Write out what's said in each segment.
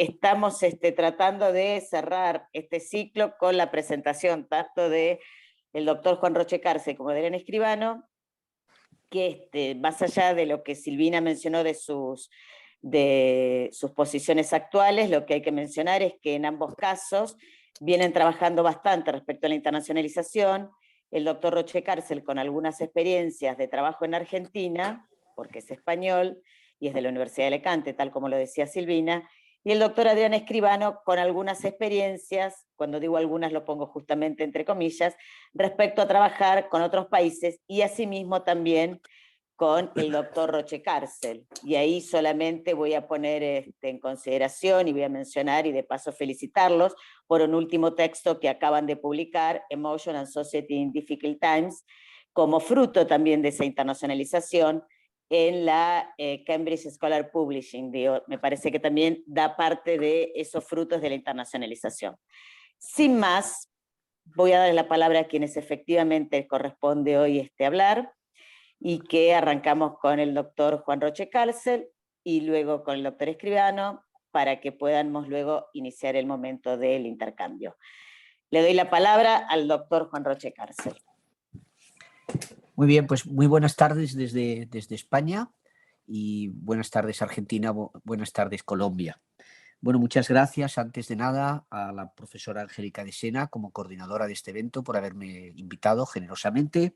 estamos tratando de cerrar este ciclo con la presentación tanto de el doctor Juan Roche Carce como de Adrián Escribano, que más allá de lo que Silvina mencionó de sus posiciones actuales, lo que hay que mencionar es que en ambos casos vienen trabajando bastante respecto a la internacionalización. El doctor Roche Carce con algunas experiencias de trabajo en Argentina, porque es español y es de la Universidad de Alicante, tal como lo decía Silvina, y el doctor Adrián Escribano con algunas experiencias, cuando digo algunas lo pongo justamente entre comillas, respecto a trabajar con otros países y asimismo también con el doctor Roche Carce. Y ahí solamente voy a poner en consideración y voy a mencionar y de paso felicitarlos por un último texto que acaban de publicar, Emotion and Society in Difficult Times, como fruto también de esa internacionalización en la Cambridge Scholar Publishing. Me parece que también da parte de esos frutos de la internacionalización. Sin más, voy a dar la palabra a quienes efectivamente corresponde hoy hablar, y que arrancamos con el doctor Juan Roche Carce y luego con el doctor Escribano para que podamos luego iniciar el momento del intercambio. Le doy la palabra al doctor Juan Roche Carce. Muy bien, pues muy buenas tardes desde España y buenas tardes Argentina, buenas tardes Colombia. Bueno, muchas gracias antes de nada a la profesora Angélica de Sena como coordinadora de este evento por haberme invitado generosamente.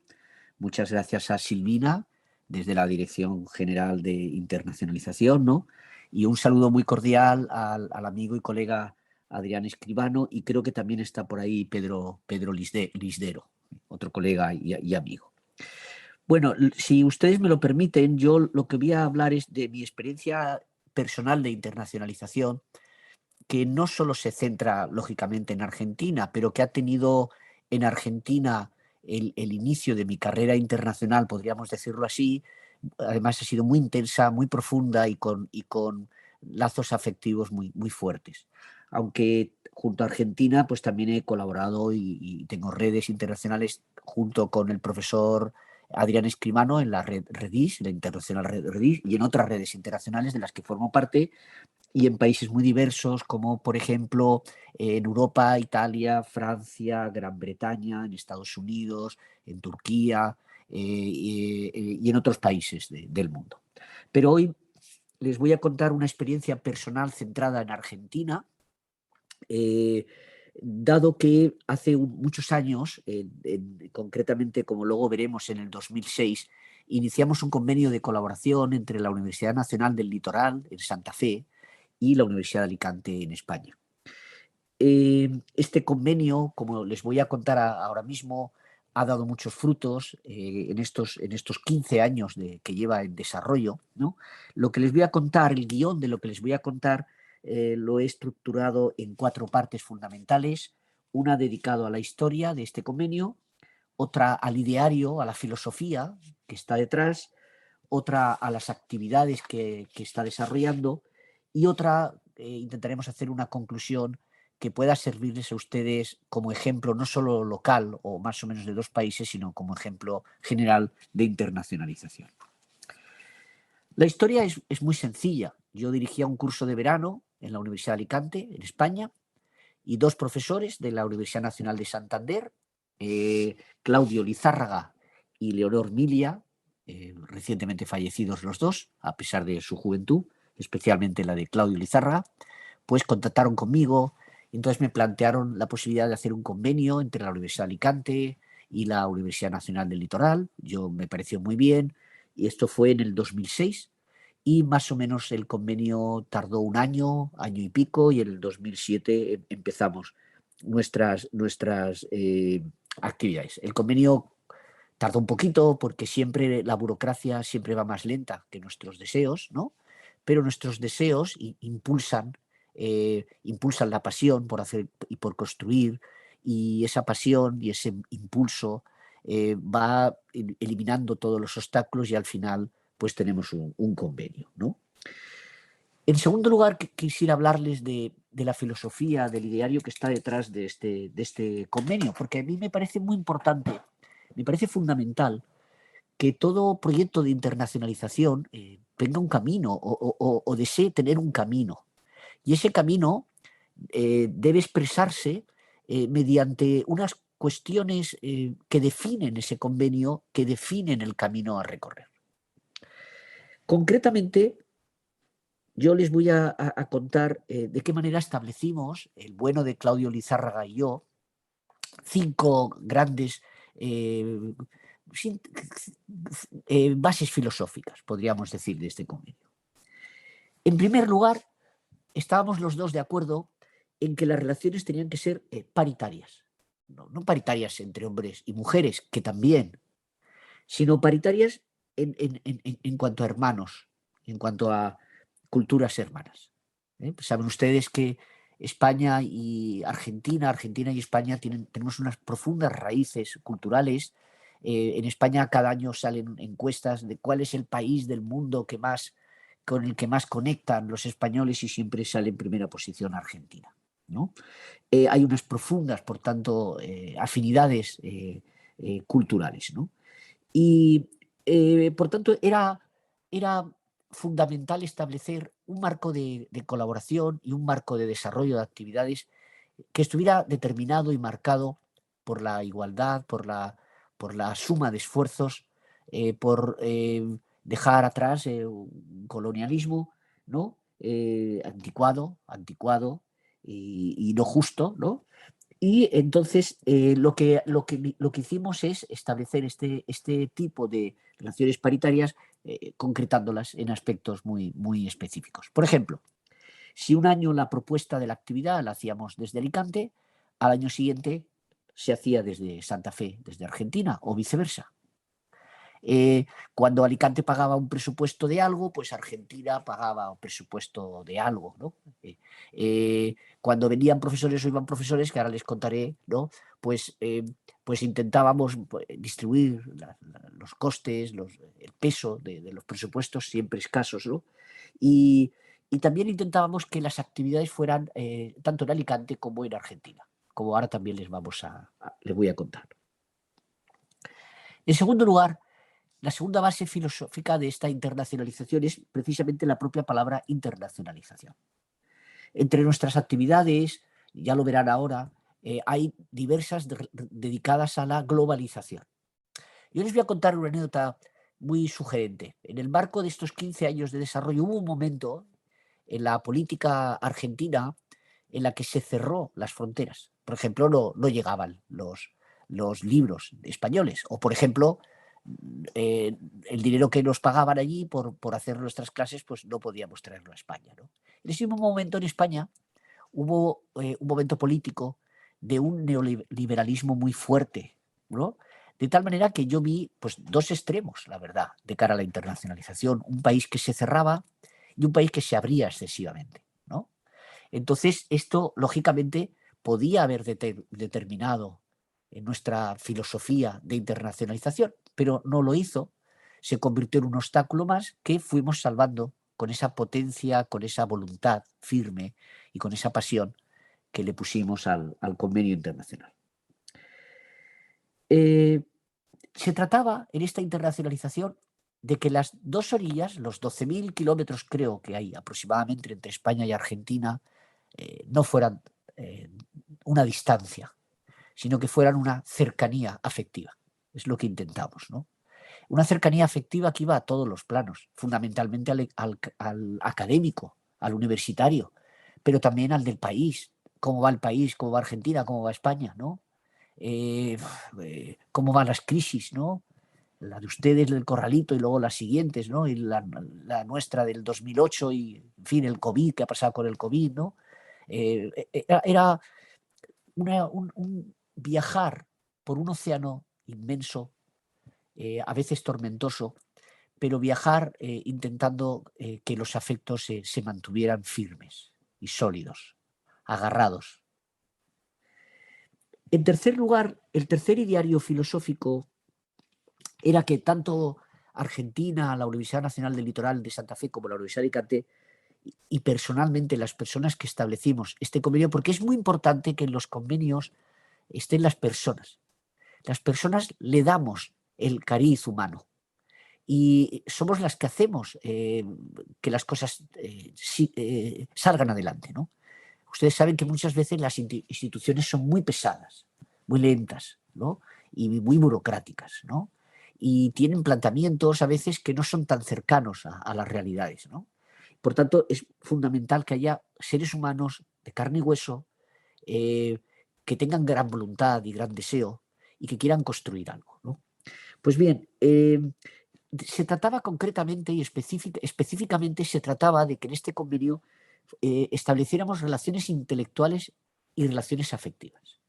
Muchas gracias a Silvina desde la Dirección General de Internacionalización, ¿no? Y un saludo muy cordial al amigo y colega Adrián Escribano, y creo que también está por ahí Pedro Lisdero, otro colega y amigo. Bueno, si ustedes me lo permiten, yo lo que voy a hablar es de mi experiencia personal de internacionalización, que no solo se centra, lógicamente, en Argentina, pero que ha tenido en Argentina el inicio de mi carrera internacional, podríamos decirlo así. Además, ha sido muy intensa, muy profunda y con lazos afectivos muy fuertes. Aunque junto a Argentina, pues también he colaborado y tengo redes internacionales junto con el profesor Adrián Escribano en la red Redis, la internacional red Redis, y en otras redes internacionales de las que formo parte, y en países muy diversos, como por ejemplo en Europa, Italia, Francia, Gran Bretaña, en Estados Unidos, en Turquía y en otros países del mundo. Pero hoy les voy a contar una experiencia personal centrada en Argentina, dado que hace muchos años, concretamente como luego veremos en el 2006, iniciamos un convenio de colaboración entre la Universidad Nacional del Litoral, en Santa Fe, y la Universidad de Alicante, en España. Este convenio, como les voy a contar ahora mismo, ha dado muchos frutos en estos 15 años que lleva en desarrollo, ¿no? Lo que les voy a contar, el guión de lo que les voy a contar, lo he estructurado en 4 partes fundamentales: una dedicada a la historia de este convenio, otra al ideario, a la filosofía que está detrás, otra a las actividades que está desarrollando, y otra intentaremos hacer una conclusión que pueda servirles a ustedes como ejemplo no solo local o más o menos de 2 países, sino como ejemplo general de internacionalización. La historia es muy sencilla. Yo dirigía un curso de verano en la Universidad de Alicante, en España, y 2 profesores de la Universidad Nacional de Santander, Claudio Lizárraga y Leonor Milia, recientemente fallecidos los 2, a pesar de su juventud, especialmente la de Claudio Lizárraga, pues contactaron conmigo. Entonces me plantearon la posibilidad de hacer un convenio entre la Universidad de Alicante y la Universidad Nacional del Litoral. Me pareció muy bien, y esto fue en el 2006, y más o menos el convenio tardó un año y pico, y en el 2007 empezamos nuestras actividades. El convenio tardó un poquito porque siempre la burocracia siempre va más lenta que nuestros deseos, ¿no? Pero nuestros deseos impulsan la pasión por hacer y por construir, y esa pasión y ese impulso va eliminando todos los obstáculos, y al final pues tenemos un convenio, ¿no? En segundo lugar, quisiera hablarles de la filosofía, del ideario que está detrás de este convenio, porque a mí me parece muy importante, me parece fundamental que todo proyecto de internacionalización tenga un camino o desee tener un camino. Y ese camino debe expresarse mediante unas cuestiones que definen ese convenio, que definen el camino a recorrer. Concretamente, yo les voy a contar de qué manera establecimos, el bueno de Claudio Lizárraga y yo, 5 grandes bases filosóficas, podríamos decir, de este convenio. En primer lugar, estábamos los dos de acuerdo en que las relaciones tenían que ser paritarias. No paritarias entre hombres y mujeres, que también, sino paritarias en cuanto a hermanos, en cuanto a culturas hermanas. Pues saben ustedes que España y Argentina y España tenemos unas profundas raíces culturales. En España cada año salen encuestas de cuál es el país del mundo con el que más conectan los españoles y siempre sale en primera posición Argentina, ¿no? Hay unas profundas, por tanto, afinidades culturales, ¿no? Y, por tanto, era fundamental establecer un marco de colaboración y un marco de desarrollo de actividades que estuviera determinado y marcado por la igualdad, por la suma de esfuerzos, por dejar atrás un colonialismo, ¿no? Anticuado y no justo, ¿no? Y entonces lo que hicimos es establecer este tipo de relaciones paritarias, concretándolas en aspectos muy específicos. Por ejemplo, si un año la propuesta de la actividad la hacíamos desde Alicante, al año siguiente se hacía desde Santa Fe, desde Argentina, o viceversa. Cuando Alicante pagaba un presupuesto de algo, pues Argentina pagaba un presupuesto de algo, ¿no? Cuando venían profesores o iban profesores, que ahora les contaré, ¿no? Pues intentábamos distribuir los costes, el peso de los presupuestos, siempre escasos, ¿no? Y también intentábamos que las actividades fueran tanto en Alicante como en Argentina, como ahora también les voy a contar. En segundo lugar, la segunda base filosófica de esta internacionalización es precisamente la propia palabra internacionalización. Entre nuestras actividades, ya lo verán ahora, hay diversas dedicadas a la globalización. Yo les voy a contar una anécdota muy sugerente. En el marco de estos 15 años de desarrollo hubo un momento en la política argentina en la que se cerró las fronteras. Por ejemplo, no llegaban los libros españoles. O, por ejemplo, el dinero que nos pagaban allí por hacer nuestras clases, pues no podíamos traerlo a España, ¿no? En ese mismo momento en España hubo un momento político de un neoliberalismo muy fuerte, ¿no? De tal manera que yo vi pues, dos extremos, la verdad, de cara a la internacionalización. Un país que se cerraba y un país que se abría excesivamente, ¿no? Entonces, esto, lógicamente, podía haber determinado en nuestra filosofía de internacionalización, pero no lo hizo. Se convirtió en un obstáculo más que fuimos salvando con esa potencia, con esa voluntad firme y con esa pasión que le pusimos al convenio internacional. Se trataba en esta internacionalización de que las dos orillas, los 12.000 kilómetros creo que hay aproximadamente entre España y Argentina, no fueran una distancia, sino que fueran una cercanía afectiva. Es lo que intentamos, ¿no? Una cercanía afectiva que iba a todos los planos, fundamentalmente al académico, al universitario, pero también al del país. ¿Cómo va el país? ¿Cómo va Argentina? ¿Cómo va España? ¿No? ¿Cómo van las crisis? ¿No? La de ustedes del Corralito y luego las siguientes, ¿no? Y la nuestra del 2008 y, en fin, el COVID, ¿qué ha pasado con el COVID? ¿No? Era un viajar por un océano inmenso, a veces tormentoso, pero viajar intentando que los afectos se mantuvieran firmes y sólidos, agarrados. En tercer lugar, el tercer ideario filosófico era que tanto Argentina, la Universidad Nacional del Litoral de Santa Fe como la Universidad de Alicante y personalmente las personas que establecimos este convenio, porque es muy importante que en los convenios estén las personas. Las personas le damos el cariz humano. y somos las que hacemos que las cosas salgan adelante, ¿no? Ustedes saben que muchas veces las instituciones son muy pesadas, muy lentas, ¿no? Y muy burocráticas, ¿no? Y tienen planteamientos a veces que no son tan cercanos a las realidades, ¿no? Por tanto, es fundamental que haya seres humanos de carne y hueso eh, que tengan gran voluntad y gran deseo y que quieran construir algo, ¿no? Pues bien, se trataba concretamente y específicamente se trataba de que en este convenio estableciéramos relaciones intelectuales y relaciones afectivas.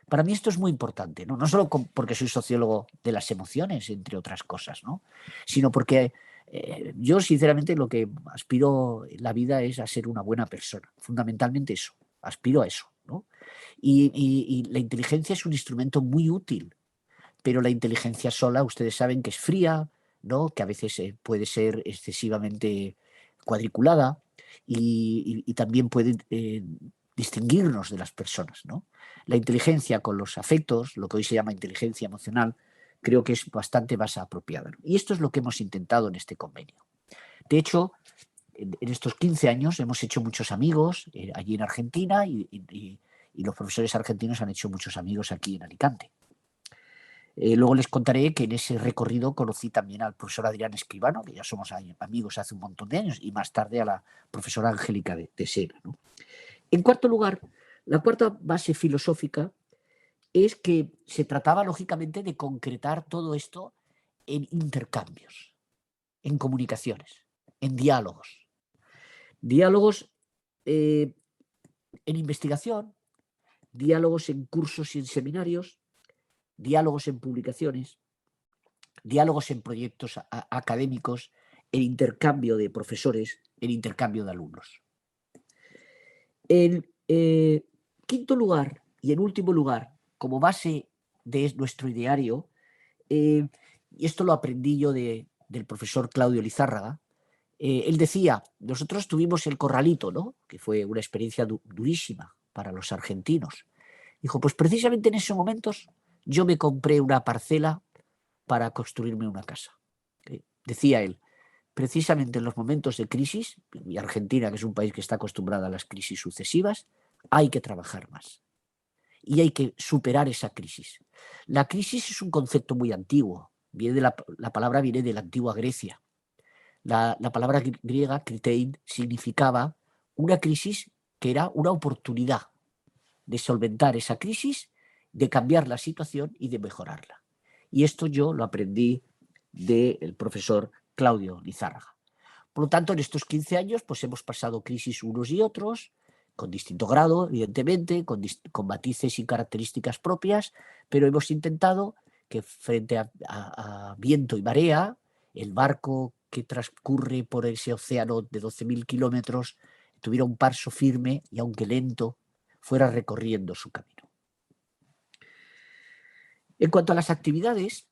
Para mí esto es muy importante, no solo porque soy sociólogo de las emociones, entre otras cosas, ¿no? Sino porque yo sinceramente lo que aspiro en la vida es a ser una buena persona, fundamentalmente eso, aspiro a eso, ¿no? Y la inteligencia es un instrumento muy útil, pero la inteligencia sola, ustedes saben que es fría, ¿no? Que a veces puede ser excesivamente cuadriculada y también puede distinguirnos de las personas, ¿no? La inteligencia con los afectos, lo que hoy se llama inteligencia emocional, creo que es bastante más apropiada, ¿no? Y esto es lo que hemos intentado en este convenio. De hecho, en estos 15 años hemos hecho muchos amigos allí en Argentina y los profesores argentinos han hecho muchos amigos aquí en Alicante. Luego les contaré que en ese recorrido conocí también al profesor Adrián Escribano, que ya somos amigos hace un montón de años, y más tarde a la profesora Angélica de Sena, ¿no? En cuarto lugar, la cuarta base filosófica es que se trataba, lógicamente, de concretar todo esto en intercambios, en comunicaciones, en diálogos. Diálogos en investigación, diálogos en cursos y en seminarios, diálogos en publicaciones, diálogos en proyectos académicos, el intercambio de profesores, el intercambio de alumnos. En quinto lugar y en último lugar, como base de nuestro ideario, y esto lo aprendí yo del profesor Claudio Lizárraga, él decía, nosotros tuvimos el corralito, ¿no? Que fue una experiencia durísima para los argentinos. Dijo, pues precisamente en esos momentos yo me compré una parcela para construirme una casa. Decía él, precisamente en los momentos de crisis, y Argentina, que es un país que está acostumbrado a las crisis sucesivas, hay que trabajar más y hay que superar esa crisis. La crisis es un concepto muy antiguo, viene de la palabra viene de la antigua Grecia. La palabra griega, kritein, significaba una crisis que era una oportunidad de solventar esa crisis, de cambiar la situación y de mejorarla. Y esto yo lo aprendí del profesor Claudio Lizárraga. Por lo tanto, en estos 15 años pues hemos pasado crisis unos y otros, con distinto grado, evidentemente, con matices y características propias, pero hemos intentado que frente a viento y marea, el barco que transcurre por ese océano de 12.000 kilómetros tuviera un paso firme y, aunque lento, fuera recorriendo su camino. En cuanto a las actividades,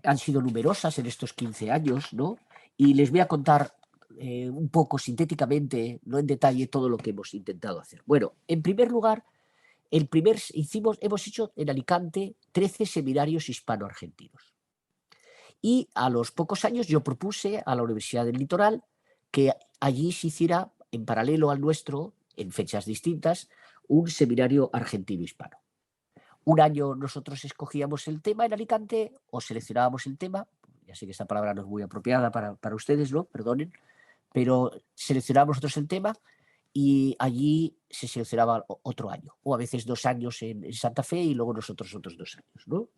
han sido numerosas en estos 15 años, ¿no? Y les voy a contar un poco sintéticamente, no en detalle, todo lo que hemos intentado hacer. Bueno, en primer lugar, hemos hecho en Alicante 13 seminarios hispano-argentinos. Y a los pocos años yo propuse a la Universidad del Litoral que allí se hiciera, en paralelo al nuestro, en fechas distintas, un seminario argentino-hispano. Un año nosotros escogíamos el tema en Alicante o seleccionábamos el tema, ya sé que esta palabra no es muy apropiada para ustedes, ¿no? Perdonen, pero seleccionábamos nosotros el tema y allí se seleccionaba otro año, o a veces 2 años en Santa Fe y luego nosotros otros 2 años, ¿no?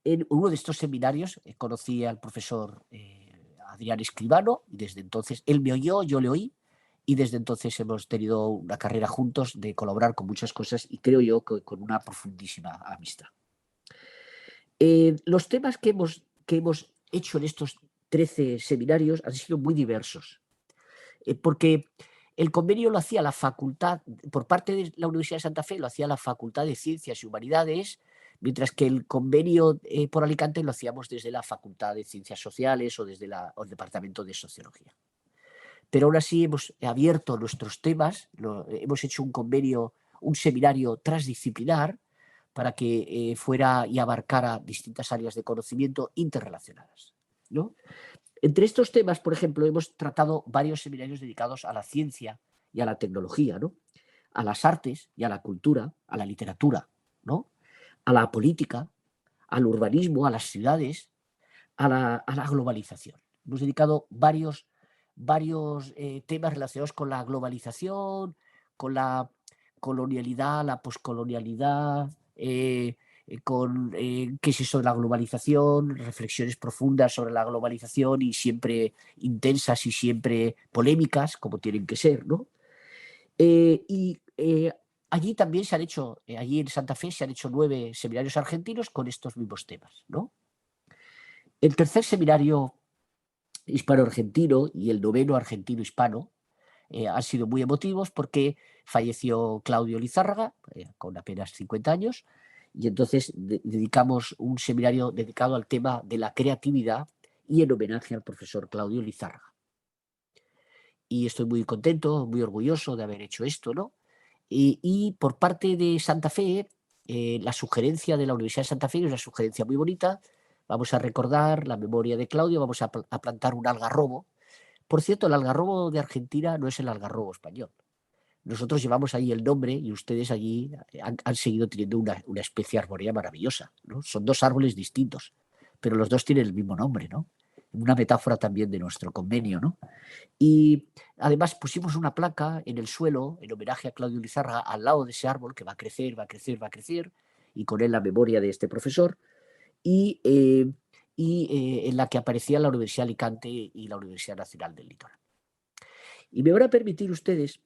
En uno de estos seminarios conocí al profesor Adrián Escribano y desde entonces él me oyó, yo le oí y desde entonces hemos tenido una carrera juntos de colaborar con muchas cosas y creo yo que con una profundísima amistad. Los temas que hemos hecho en estos 13 seminarios han sido muy diversos, porque el convenio lo hacía la facultad, por parte de la Universidad de Santa Fe, lo hacía la Facultad de Ciencias y Humanidades, mientras que el convenio por Alicante lo hacíamos desde la Facultad de Ciencias Sociales o desde el Departamento de Sociología. Pero aún así hemos abierto nuestros temas, hemos hecho un convenio, un seminario transdisciplinar para que fuera y abarcara distintas áreas de conocimiento interrelacionadas, ¿no? Entre estos temas, por ejemplo, hemos tratado varios seminarios dedicados a la ciencia y a la tecnología, ¿no? A las artes y a la cultura, a la literatura, ¿no? A la política, al urbanismo, a las ciudades, a la globalización. Hemos dedicado varios temas relacionados con la globalización, con la colonialidad, la poscolonialidad, con qué es eso de la globalización, reflexiones profundas sobre la globalización y siempre intensas y siempre polémicas, como tienen que ser, ¿no? Allí también se han hecho, allí en Santa Fe se han hecho 9 seminarios argentinos con estos mismos temas, ¿no? El tercer seminario hispano-argentino y el noveno argentino-hispano han sido muy emotivos porque falleció Claudio Lizárraga con apenas 50 años y entonces dedicamos un seminario dedicado al tema de la creatividad y en homenaje al profesor Claudio Lizárraga. Y estoy muy contento, muy orgulloso de haber hecho esto, ¿no? Y por parte de Santa Fe, la sugerencia de la Universidad de Santa Fe es una sugerencia muy bonita. Vamos a recordar la memoria de Claudio, vamos a plantar un algarrobo. Por cierto, el algarrobo de Argentina no es el algarrobo español. Nosotros llevamos ahí el nombre y ustedes allí han seguido teniendo una especie arbórea maravillosa, ¿no? Son 2 árboles distintos, pero los 2 tienen el mismo nombre, ¿no? Una metáfora también de nuestro convenio, ¿no? Y además pusimos una placa en el suelo en homenaje a Claudio Lizárraga al lado de ese árbol que va a crecer, va a crecer, va a crecer, y con él la memoria de este profesor, y, en la que aparecía la Universidad de Alicante y la Universidad Nacional del Litoral. Y me van a permitir ustedes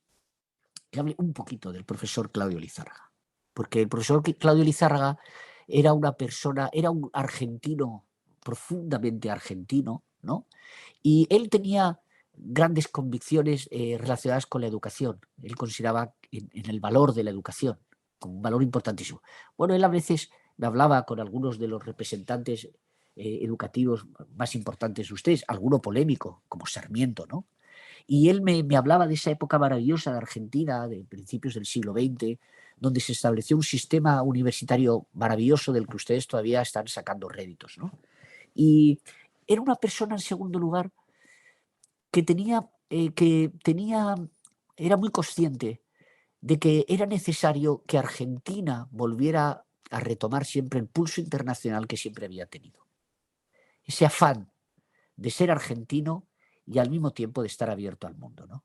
que hable un poquito del profesor Claudio Lizárraga, porque el profesor Claudio Lizárraga era una persona, era un argentino, profundamente argentino, ¿no? Y él tenía grandes convicciones relacionadas con la educación. Él consideraba en el valor de la educación como un valor importantísimo. Bueno, él a veces me hablaba con algunos de los representantes educativos más importantes de ustedes, alguno polémico, como Sarmiento, ¿no? Y él me hablaba de esa época maravillosa de Argentina, de principios del siglo XX, donde se estableció un sistema universitario maravilloso del que ustedes todavía están sacando réditos, ¿no? Y era una persona, en segundo lugar, que era muy consciente de que era necesario que Argentina volviera a retomar siempre el pulso internacional que siempre había tenido. Ese afán de ser argentino y al mismo tiempo de estar abierto al mundo, ¿no?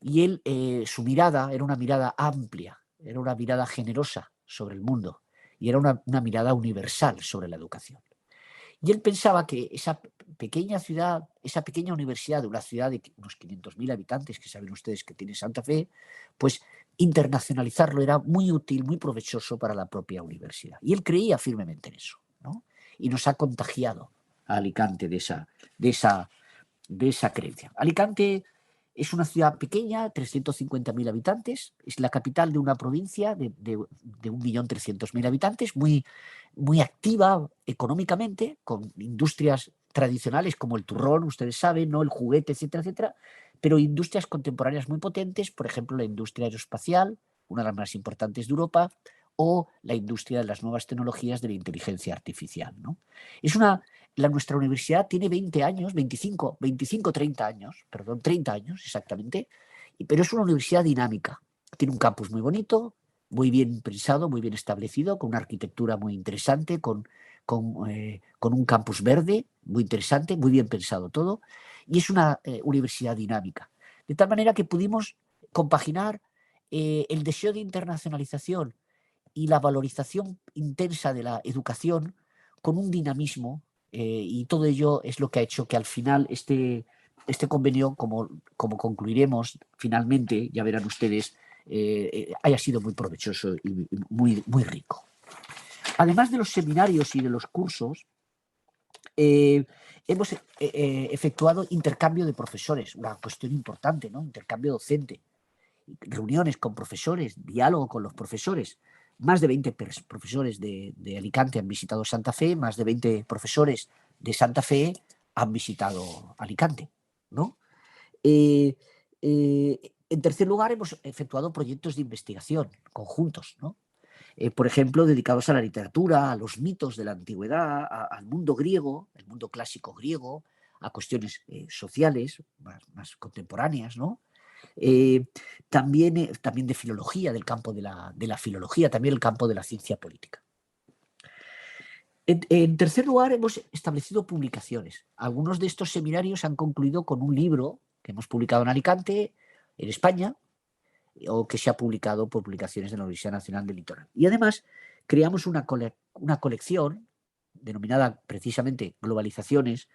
Y él, su mirada era una mirada amplia, era una mirada generosa sobre el mundo y era una mirada universal sobre la educación. Y él pensaba que esa pequeña ciudad, esa pequeña universidad de una ciudad de unos 500.000 habitantes, que saben ustedes que tiene Santa Fe, pues internacionalizarlo era muy útil, muy provechoso para la propia universidad. Y él creía firmemente en eso, ¿no? Y nos ha contagiado a Alicante de esa creencia. Alicante es una ciudad pequeña, 350.000 habitantes, es la capital de una provincia de 1.300.000 habitantes, muy activa económicamente, con industrias tradicionales como el turrón, ustedes saben, ¿no? El juguete, etcétera, etcétera, pero industrias contemporáneas muy potentes, por ejemplo, la industria aeroespacial, una de las más importantes de Europa, o la industria de las nuevas tecnologías de la inteligencia artificial, ¿no? Nuestra universidad tiene 20 años, 25, 30 años, perdón, 30 años exactamente, pero es una universidad dinámica. Tiene un campus muy bonito, muy bien pensado, muy bien establecido, con una arquitectura muy interesante, con un campus verde muy interesante, muy bien pensado todo, y es una universidad dinámica. De tal manera que pudimos compaginar el deseo de internacionalización y la valorización intensa de la educación con un dinamismo, y todo ello es lo que ha hecho que al final este convenio, como concluiremos finalmente, ya verán ustedes, haya sido muy provechoso y muy rico. Además de los seminarios y de los cursos, hemos efectuado intercambio de profesores, una cuestión importante, ¿no? Intercambio docente, reuniones con profesores, diálogo con los profesores. Más de 20 profesores de Alicante han visitado Santa Fe, más de 20 profesores de Santa Fe han visitado Alicante, ¿no? En tercer lugar, hemos efectuado proyectos de investigación conjuntos, ¿no? por ejemplo, dedicados a la literatura, a los mitos de la antigüedad, al mundo griego, el mundo clásico griego, a cuestiones sociales más contemporáneas, ¿no? También de filología, del campo de la filología, también el campo de la ciencia política. En tercer lugar, hemos establecido publicaciones. Algunos de estos seminarios han concluido con un libro que hemos publicado en Alicante, en España, o que se ha publicado por publicaciones de la Universidad Nacional del Litoral. Y además creamos una colección denominada precisamente Globalizaciones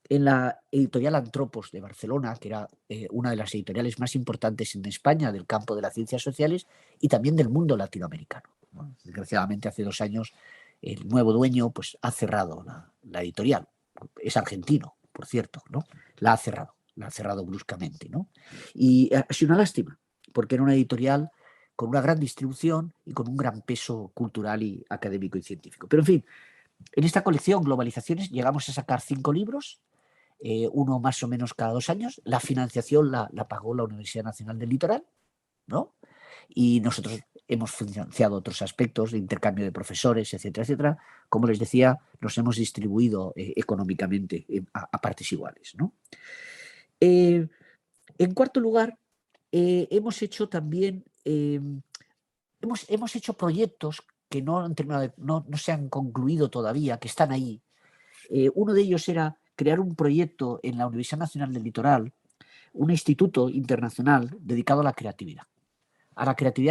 en la editorial Antropos de Barcelona, que era una de las editoriales más importantes en España del campo de las ciencias sociales y también del mundo latinoamericano. Bueno, desgraciadamente, hace 2 años el nuevo dueño pues, ha cerrado la editorial. Es argentino, por cierto, ¿no? La ha cerrado bruscamente, ¿no? Y ha sido una lástima, porque era una editorial con una gran distribución y con un gran peso cultural y académico y científico. Pero, en fin, en esta colección Globalizaciones llegamos a sacar 5 libros, uno más o menos cada 2 años. La financiación la pagó la Universidad Nacional del Litoral, ¿no? Y nosotros hemos financiado otros aspectos de intercambio de profesores, etcétera, etcétera. Como les decía, nos hemos distribuido económicamente a partes iguales, ¿no? En cuarto lugar, hemos hecho también hemos hecho proyectos que no han terminado, no se han concluido todavía, que están ahí. Uno de ellos era crear un proyecto en la Universidad Nacional del Litoral, un instituto internacional dedicado a la creatividad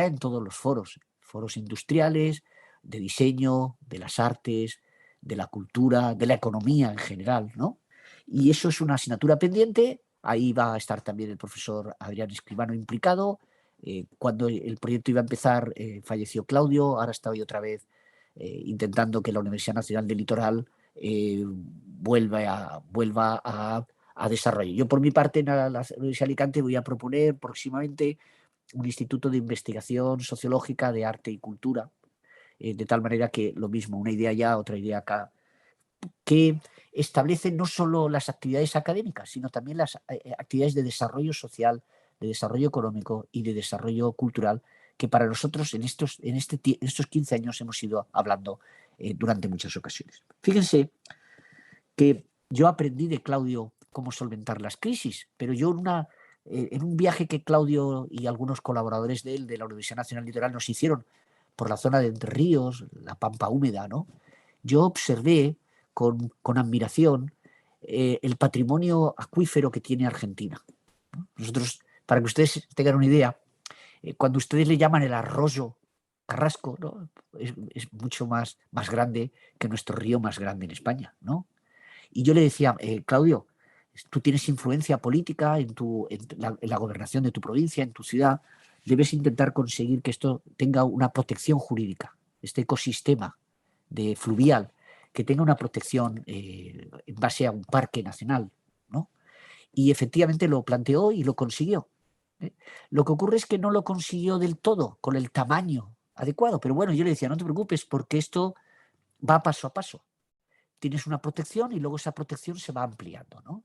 en todos los foros industriales, de diseño, de las artes, de la cultura, de la economía en general, ¿no? Y eso es una asignatura pendiente. Ahí va a estar también el profesor Adrián Escribano implicado. Cuando el proyecto iba a empezar, falleció Claudio. Ahora está hoy otra vez intentando que la Universidad Nacional del Litoral vuelva a desarrollar. Yo, por mi parte, en la Universidad de Alicante voy a proponer próximamente un instituto de investigación sociológica de arte y cultura, de tal manera que lo mismo, una idea allá, otra idea acá, que establece no solo las actividades académicas, sino también las actividades de desarrollo social, de desarrollo económico y de desarrollo cultural, que para nosotros en estos 15 años hemos ido hablando durante muchas ocasiones. Fíjense que yo aprendí de Claudio cómo solventar las crisis, pero yo en un viaje que Claudio y algunos colaboradores de él, de la Universidad Nacional Litoral, nos hicieron por la zona de Entre Ríos, la Pampa Húmeda, ¿no? Yo observé con admiración el patrimonio acuífero que tiene Argentina, ¿no? Nosotros, para que ustedes tengan una idea, cuando ustedes le llaman el arroyo Carrasco, ¿no? Es mucho más grande que nuestro río más grande en España, ¿no? Y yo le decía, Claudio, tú tienes influencia política en la gobernación de tu provincia, en tu ciudad, debes intentar conseguir que esto tenga una protección jurídica, este ecosistema de fluvial, que tenga una protección en base a un parque nacional, ¿no? Y efectivamente lo planteó y lo consiguió. Lo que ocurre es que no lo consiguió del todo, con el tamaño adecuado, pero bueno, yo le decía, no te preocupes, porque esto va paso a paso. Tienes una protección y luego esa protección se va ampliando, ¿no?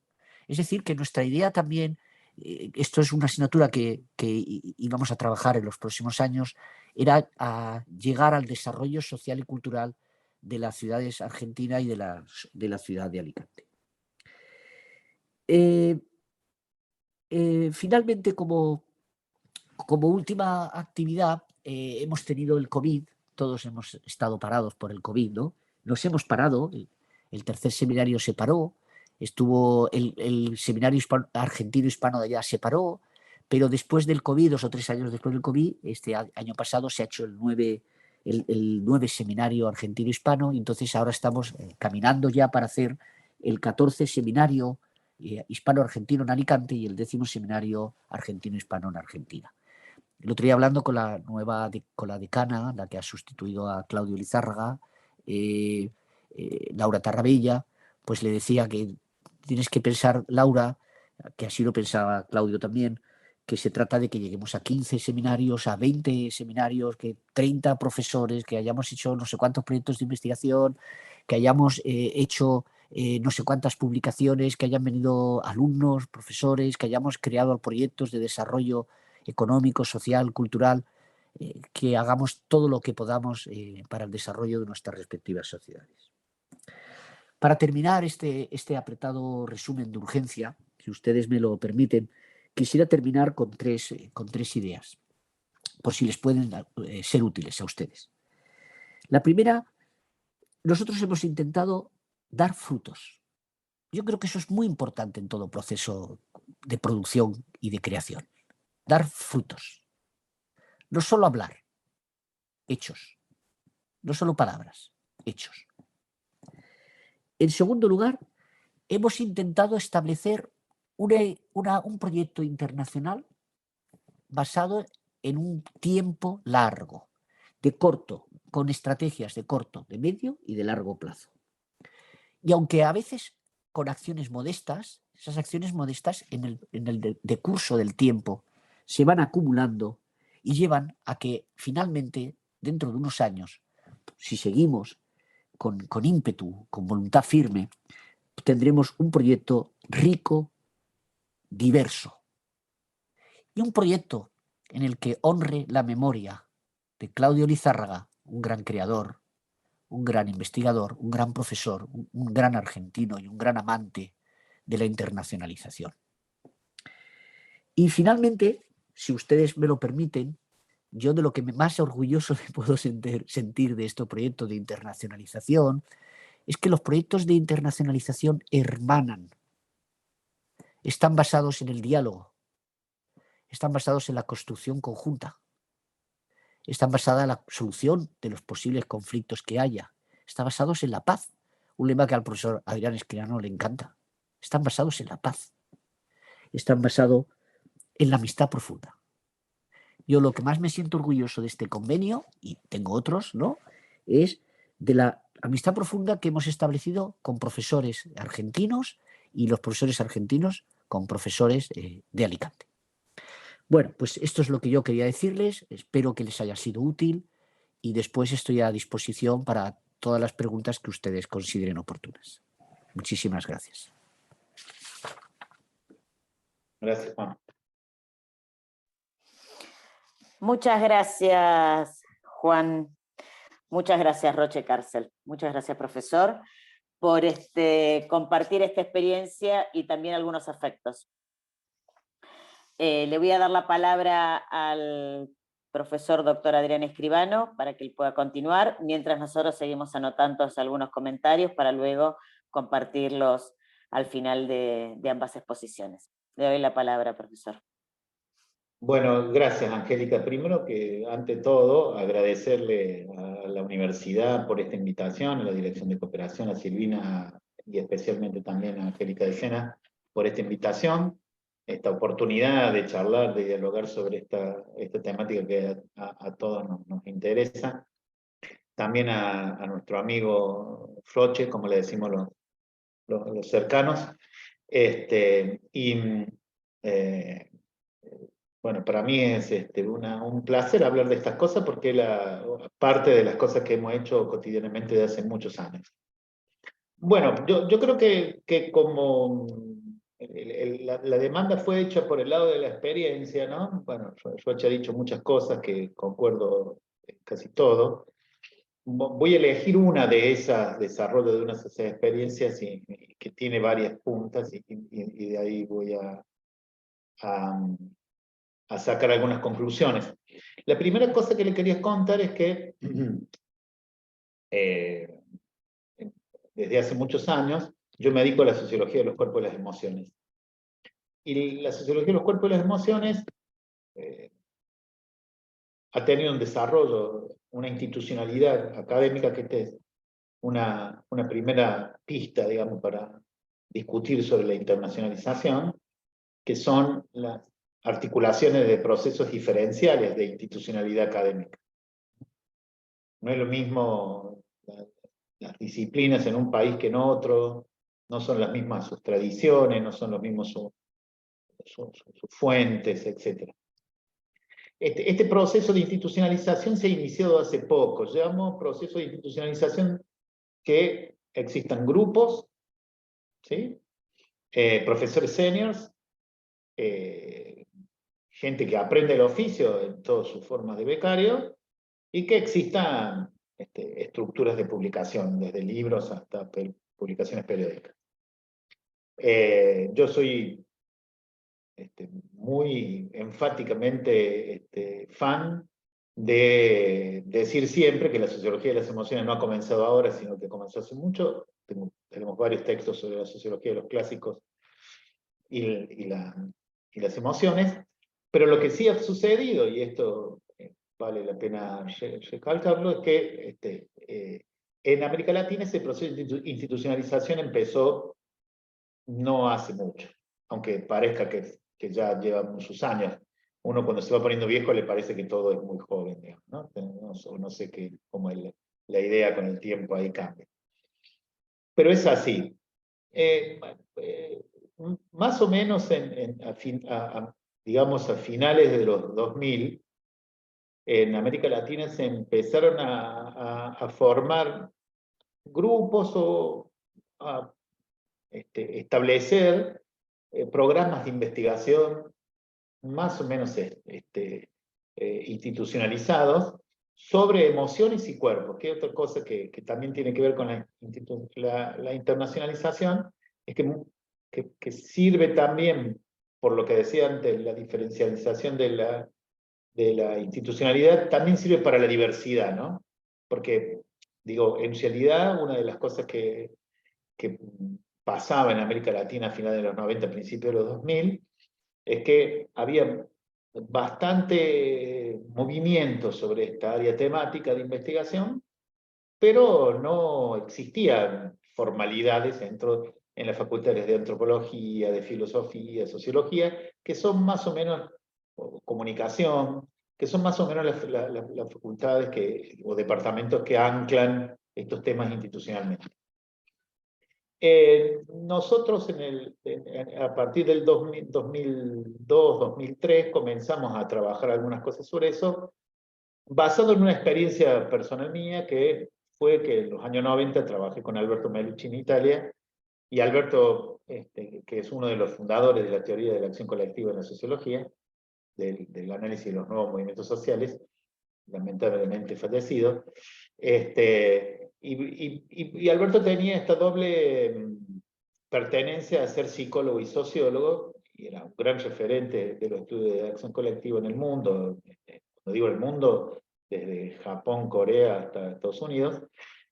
Es decir, que nuestra idea también, esto es una asignatura que íbamos a trabajar en los próximos años, era a llegar al desarrollo social y cultural de las ciudades argentinas y de la ciudad de Alicante. Finalmente, como última actividad, hemos tenido el COVID, todos hemos estado parados por el COVID, ¿no? Nos hemos parado, el tercer seminario se paró, estuvo el seminario argentino-hispano de allá se paró, pero después del COVID, 2 o 3 años después del COVID, este año pasado se ha hecho el 9 seminario argentino-hispano, y entonces ahora estamos caminando ya para hacer el 14 seminario hispano-argentino en Alicante y el 10º seminario argentino-hispano en Argentina. El otro día, hablando con la decana, la que ha sustituido a Claudio Lizárraga, Laura Tarrabella, pues le decía que tienes que pensar, Laura, que así lo pensaba Claudio también, que se trata de que lleguemos a 15 seminarios, a 20 seminarios, que 30 profesores, que hayamos hecho no sé cuántos proyectos de investigación, que hayamos hecho no sé cuántas publicaciones, que hayan venido alumnos, profesores, que hayamos creado proyectos de desarrollo económico, social, cultural. que hagamos todo lo que podamos para el desarrollo de nuestras respectivas sociedades. Para terminar este apretado resumen de urgencia, si ustedes me lo permiten, quisiera terminar con tres ideas, por si les pueden ser útiles a ustedes. La primera, nosotros hemos intentado dar frutos. Yo creo que eso es muy importante en todo proceso de producción y de creación. Dar frutos. No solo hablar, hechos. No solo palabras, hechos. En segundo lugar, hemos intentado establecer un proyecto internacional basado en un tiempo largo, de corto, con estrategias de corto, de medio y de largo plazo. Y aunque a veces con acciones modestas, esas acciones modestas en el decurso del tiempo se van acumulando y llevan a que finalmente, dentro de unos años, si seguimos con ímpetu, con voluntad firme, tendremos un proyecto rico, diverso. Y un proyecto en el que honre la memoria de Claudio Lizárraga, un gran creador, un gran investigador, un gran profesor, un gran argentino y un gran amante de la internacionalización. Y finalmente, si ustedes me lo permiten, yo de lo que más orgulloso me puedo sentir de este proyecto de internacionalización es que los proyectos de internacionalización hermanan, están basados en el diálogo, están basados en la construcción conjunta, están basados en la solución de los posibles conflictos que haya, están basados en la paz, un lema que al profesor Adrián Escribano le encanta. Están basados en la paz, están basados en la amistad profunda. Yo lo que más me siento orgulloso de este convenio, y tengo otros, ¿no?, es de la amistad profunda que hemos establecido con profesores argentinos y los profesores argentinos con profesores de Alicante. Bueno, pues esto es lo que yo quería decirles, espero que les haya sido útil y después estoy a disposición para todas las preguntas que ustedes consideren oportunas. Muchísimas gracias. Gracias, Juan. Muchas gracias, Juan. Muchas gracias, Roche Cárcel. Muchas gracias, profesor, por compartir esta experiencia y también algunos afectos. Le voy a dar la palabra al profesor doctor Adrián Escribano para que él pueda continuar, mientras nosotros seguimos anotando algunos comentarios para luego compartirlos al final de ambas exposiciones. Le doy la palabra, profesor. Bueno, gracias, Angélica. Primero que, ante todo, agradecerle a la universidad por esta invitación, a la Dirección de Cooperación, a Silvina y especialmente también a Angélica de Sena por esta invitación, esta oportunidad de charlar, de dialogar sobre esta temática que a todos nos interesa. También a nuestro amigo Froche, como le decimos los cercanos. Bueno, para mí es un placer hablar de estas cosas porque es parte de las cosas que hemos hecho cotidianamente desde hace muchos años. Bueno, yo creo que como la demanda fue hecha por el lado de la experiencia, ¿no? Bueno, yo he dicho muchas cosas que concuerdo en casi todo. Voy a elegir una de esas, desarrollo de una de esas experiencias y que tiene varias puntas y de ahí voy a sacar algunas conclusiones. La primera cosa que le quería contar es que desde hace muchos años yo me dedico a la sociología de los cuerpos y las emociones. Y la sociología de los cuerpos y las emociones ha tenido un desarrollo, una institucionalidad académica que es una primera pista, digamos, para discutir sobre la internacionalización, que son las articulaciones de procesos diferenciales de institucionalidad académica. No es lo mismo las disciplinas en un país que en otro, no son las mismas sus tradiciones, no son los mismos sus fuentes, etc. Este proceso de institucionalización se ha iniciado hace poco. Llamamos proceso de institucionalización que existan grupos, ¿sí? Profesores seniors, gente que aprende el oficio en todas sus formas de becario, y que existan estructuras de publicación, desde libros hasta publicaciones periódicas. Yo soy muy enfáticamente fan de decir siempre que la sociología de las emociones no ha comenzado ahora, sino que comenzó hace mucho. Tenemos varios textos sobre la sociología de los clásicos y las emociones, pero lo que sí ha sucedido, y esto vale la pena recalcarlo, es que en América Latina ese proceso de institucionalización empezó no hace mucho, aunque parezca que ya lleva muchos años. Uno cuando se va poniendo viejo le parece que todo es muy joven, digamos, ¿no? No sé cómo la idea con el tiempo ahí cambia. Pero es así. Más o menos digamos a finales de los 2000, en América Latina se empezaron a formar grupos o a establecer programas de investigación más o menos institucionalizados sobre emociones y cuerpos, que es otra cosa que también tiene que ver con la internacionalización, es que sirve también, por lo que decía antes, la diferencialización de la institucionalidad, también sirve para la diversidad, ¿no? Porque, digo, en realidad una de las cosas que pasaba en América Latina a finales de los 90, principios de los 2000, es que había bastante movimiento sobre esta área temática de investigación, pero no existían formalidades en las facultades de antropología, de filosofía, sociología, que son más o menos, o comunicación, que son más o menos las facultades o departamentos que anclan estos temas institucionalmente. Nosotros a partir del 2002-2003 comenzamos a trabajar algunas cosas sobre eso, basado en una experiencia personal mía, que fue que en los años 90 trabajé con Alberto Melucci en Italia, y Alberto, que es uno de los fundadores de la teoría de la acción colectiva en la sociología, del análisis de los nuevos movimientos sociales, lamentablemente fallecido, y Alberto tenía esta doble pertenencia a ser psicólogo y sociólogo, y era un gran referente de los estudios de acción colectiva en el mundo, cuando digo el mundo, desde Japón, Corea hasta Estados Unidos,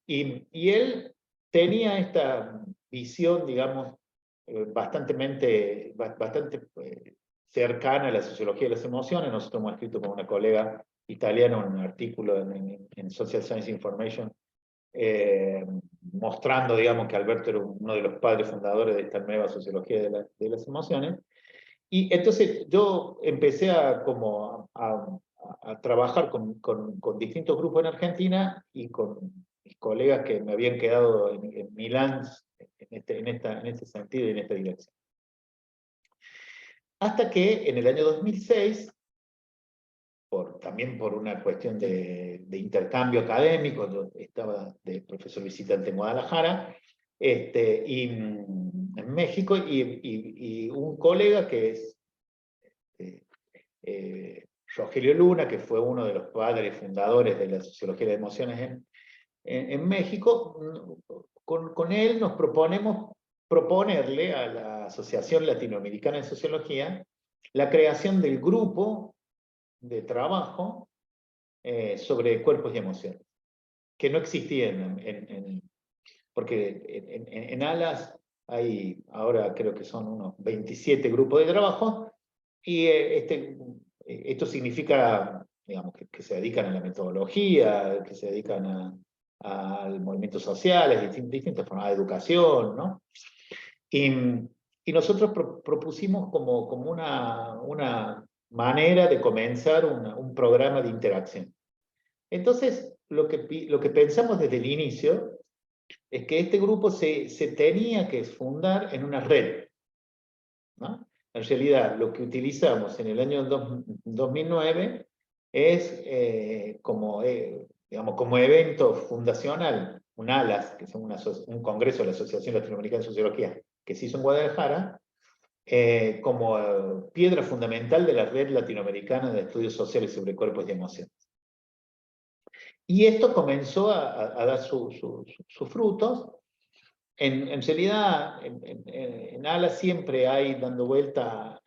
y él tenía esta visión, digamos, bastante cercana a la sociología de las emociones. Nosotros hemos escrito con una colega italiana un artículo en Social Science Information, mostrando, digamos, que Alberto era uno de los padres fundadores de esta nueva sociología de las emociones. Y entonces yo empecé a trabajar con distintos grupos en Argentina y con mis colegas que me habían quedado en Milán en este sentido y en esta dirección. Hasta que en el año 2006, también por una cuestión de intercambio académico, yo estaba de profesor visitante en Guadalajara, en México, y un colega que es Rogelio Luna, que fue uno de los padres fundadores de la sociología de emociones en México, con él nos proponerle a la Asociación Latinoamericana de Sociología la creación del grupo de trabajo sobre cuerpos y emociones, que no existían porque en ALAS hay, ahora creo que son unos 27 grupos de trabajo, y esto significa, digamos, que se dedican a la metodología, que se dedican al movimiento social, distintas formas de educación, ¿no? Y nosotros propusimos como una manera de comenzar un programa de interacción. Entonces, lo que pensamos desde el inicio es que este grupo se tenía que fundar en una red, ¿no? En realidad, lo que utilizamos en el año 2009 es como evento fundacional, un ALAS, que es un congreso de la Asociación Latinoamericana de Sociología, que se hizo en Guadalajara, como piedra fundamental de la Red Latinoamericana de Estudios Sociales sobre Cuerpos y Emociones. Y esto comenzó a dar sus frutos. En realidad, en ALA siempre hay dando vuelta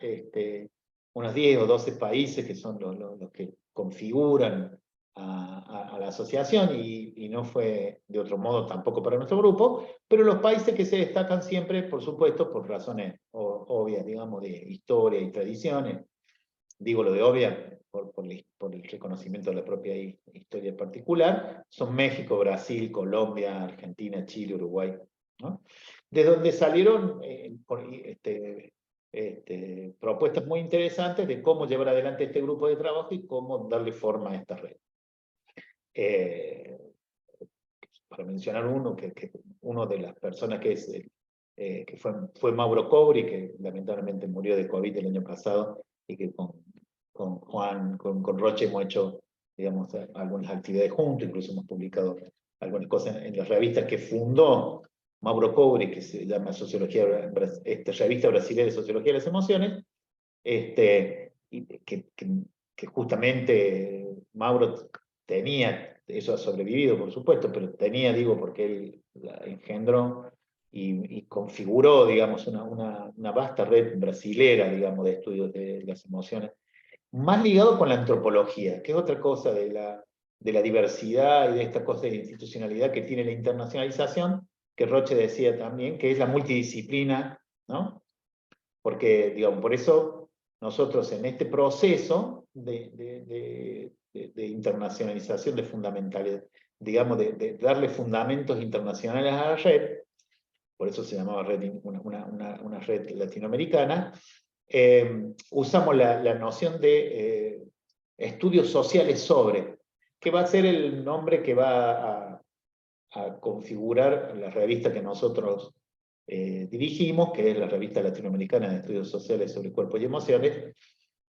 unos 10 o 12 países que son los que configuran a la asociación, y no fue de otro modo tampoco para nuestro grupo, pero los países que se destacan siempre, por supuesto, por razones obvias, digamos, de historia y tradiciones. Digo lo de obvia por el reconocimiento de la propia historia particular, son México, Brasil, Colombia, Argentina, Chile, Uruguay, ¿no? De donde salieron propuestas muy interesantes de cómo llevar adelante este grupo de trabajo y cómo darle forma a esta red. Para mencionar uno de las personas que fue Mauro Cobri, que lamentablemente murió de COVID el año pasado, y que con Juan, con Roche hemos hecho, digamos, algunas actividades juntos, incluso hemos publicado algunas cosas en las revistas que fundó Mauro Cobri, que se llama Revista Brasileña de Sociología de las Emociones, y que justamente Mauro tenía, eso ha sobrevivido por supuesto, pero tenía, digo, porque él la engendró y configuró, digamos, una vasta red brasilera, digamos, de estudios de las emociones, más ligado con la antropología, que es otra cosa de la diversidad y de esta cosa de institucionalidad que tiene la internacionalización, que Roche decía también, que es la multidisciplina, ¿no? Porque, digamos, por eso nosotros en este proceso de internacionalización de fundamentalidad, digamos, de darle fundamentos internacionales a la red, por eso se llamaba una red latinoamericana, usamos la noción de estudios sociales sobre, que va a ser el nombre que va a configurar la revista que nosotros dirigimos, que es la Revista Latinoamericana de Estudios Sociales sobre Cuerpos y Emociones,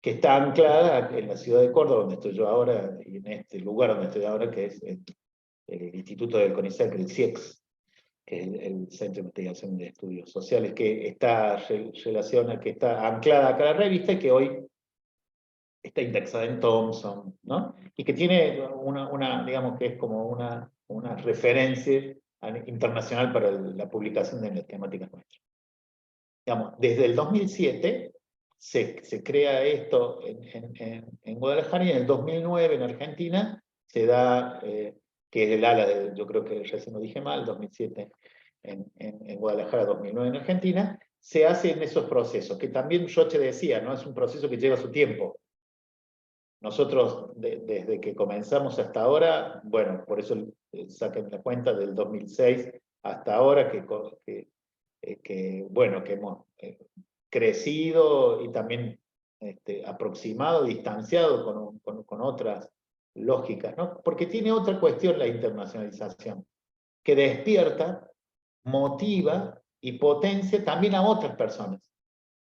que está anclada en la ciudad de Córdoba, donde estoy yo ahora, y en este lugar donde estoy ahora, que es el Instituto del CONICET, el CIEX, que es el Centro de Investigación de Estudios Sociales, que está anclada acá a la revista y que hoy está indexada en Thomson, ¿no? Y que tiene digamos que es como una referencia internacional para la publicación de las temáticas nuestras. Digamos, desde el 2007 se crea esto en Guadalajara, y en el 2009 en Argentina se da, que es el ala, yo creo que recién lo dije mal, 2007 en Guadalajara, 2009 en Argentina, se hacen esos procesos, que también Roche decía, ¿no? Es un proceso que lleva su tiempo. Nosotros, desde que comenzamos hasta ahora, bueno, por eso saquen la cuenta del 2006 hasta ahora, bueno, que hemos crecido y también aproximado, distanciado con otras lógicas, ¿no? Porque tiene otra cuestión la internacionalización, que despierta, motiva y potencia también a otras personas.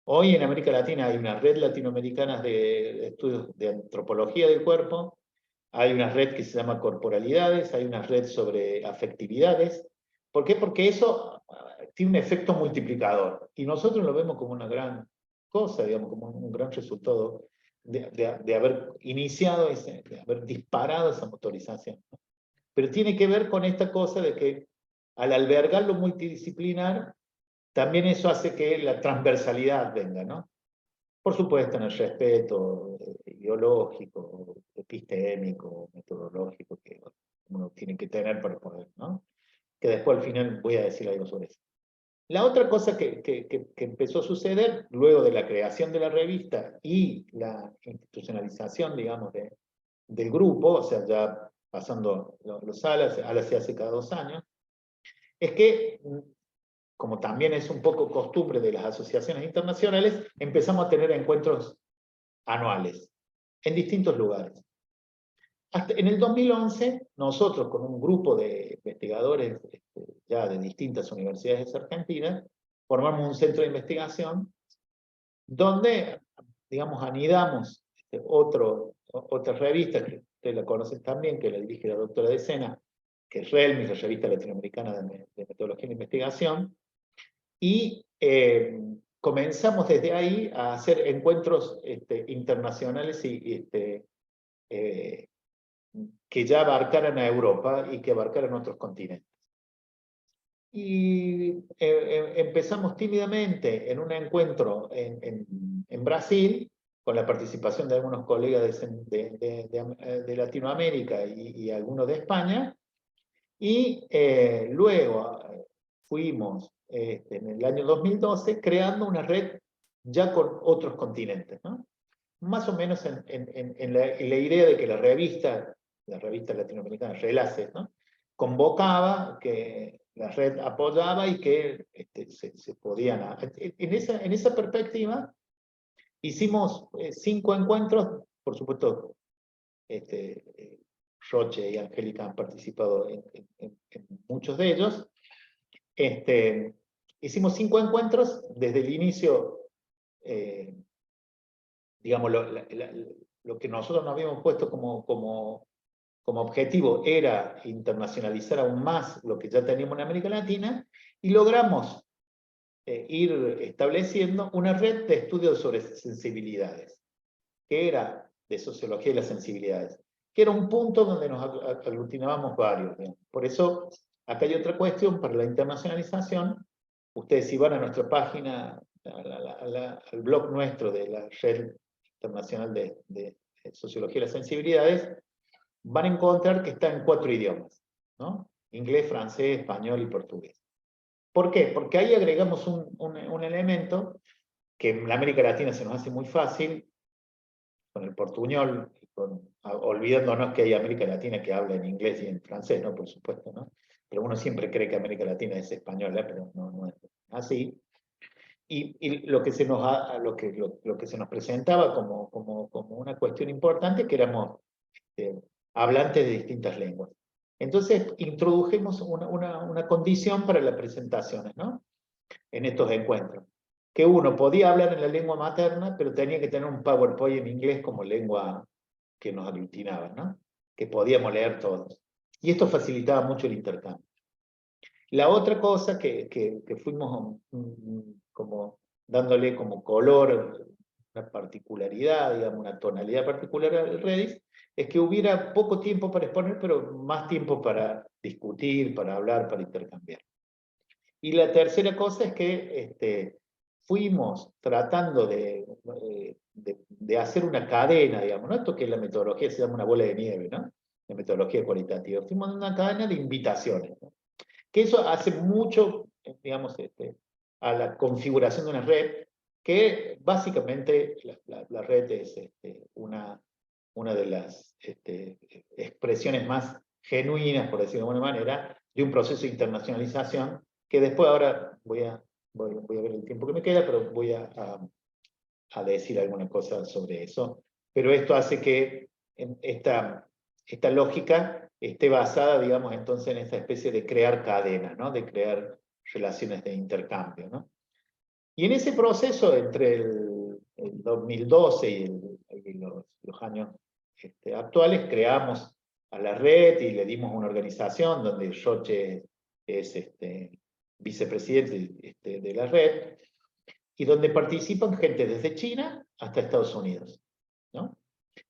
Hoy en América Latina hay una red latinoamericana de estudios de antropología del cuerpo, hay una red que se llama corporalidades, hay una red sobre afectividades. ¿Por qué? Porque eso tiene un efecto multiplicador, y nosotros lo vemos como una gran cosa, digamos, como un gran resultado de haber iniciado, de haber disparado esa motorización. Pero tiene que ver con esta cosa de que al albergar lo multidisciplinar, también eso hace que la transversalidad venga, ¿no? Por supuesto, en el respeto ideológico, epistémico, metodológico que uno tiene que tener para poder, ¿no? Que después al final voy a decir algo sobre eso. La otra cosa que empezó a suceder luego de la creación de la revista y la institucionalización, digamos, del grupo, o sea, ya pasando los alas se hace cada 2 años, es que, como también es un poco costumbre de las asociaciones internacionales, empezamos a tener encuentros anuales en distintos lugares. En el 2011, nosotros con un grupo de investigadores ya de distintas universidades argentinas, formamos un centro de investigación donde, digamos, anidamos otra revista, que ustedes la conocen también, que la dirige la doctora Decena, que es RELMI, la Revista Latinoamericana de Metodología de Investigación, y comenzamos desde ahí a hacer encuentros internacionales que ya abarcaran a Europa y que abarcaran otros continentes. Y empezamos tímidamente en un encuentro en Brasil, con la participación de algunos colegas de Latinoamérica y algunos de España, y luego fuimos en el año 2012 creando una red ya con otros continentes, ¿no? Más o menos en la idea de que la revista latinoamericana, Relaces, ¿no? Convocaba, que la red apoyaba y que se podían... En esa perspectiva hicimos 5 encuentros, por supuesto, Roche y Angélica han participado en muchos de ellos. Hicimos 5 encuentros desde el inicio, digamos, lo que nosotros nos habíamos puesto como objetivo era internacionalizar aún más lo que ya teníamos en América Latina, y logramos ir estableciendo una red de estudios sobre sensibilidades, que era de sociología de las sensibilidades, que era un punto donde nos aglutinábamos varios. Por eso, acá hay otra cuestión para la internacionalización. Ustedes, si van a nuestra página, al blog nuestro de la Red Internacional de Sociología de las Sensibilidades, van a encontrar que está en 4 idiomas, ¿no? Inglés, francés, español y portugués. ¿Por qué? Porque ahí agregamos un elemento que en la América Latina se nos hace muy fácil, con el portuñol, olvidándonos que hay América Latina que habla en inglés y en francés, ¿no? Por supuesto, ¿no? Pero uno siempre cree que América Latina es española, pero no es así. Y lo que se nos presentaba como una cuestión importante, que éramos hablantes de distintas lenguas. Entonces introdujimos una condición para las presentaciones, ¿no? En estos encuentros. Que uno podía hablar en la lengua materna, pero tenía que tener un PowerPoint en inglés como lengua que nos aglutinaba, ¿no? Que podíamos leer todos. Y esto facilitaba mucho el intercambio. La otra cosa que fuimos como dándole como color, una particularidad, digamos, una tonalidad particular al Redis, es que hubiera poco tiempo para exponer, pero más tiempo para discutir, para hablar, para intercambiar. Y la tercera cosa es que fuimos tratando de hacer una cadena, digamos, ¿no? Esto que es la metodología se llama una bola de nieve, ¿no? La metodología cualitativa. Fuimos una cadena de invitaciones, ¿no? Que eso hace mucho, digamos, a la configuración de una red, que básicamente la red es una de las expresiones más genuinas, por decirlo de alguna manera, de un proceso de internacionalización, que después ahora voy a ver el tiempo que me queda, pero voy a decir alguna cosa sobre eso. Pero esto hace que esta lógica esté basada, digamos, entonces en esta especie de crear cadenas, ¿no? De crear relaciones de intercambio, ¿no? Y en ese proceso, entre el 2012 y los años actuales, creamos a la red y le dimos una organización donde Roche es vicepresidente de la red, y donde participan gente desde China hasta Estados Unidos, ¿no?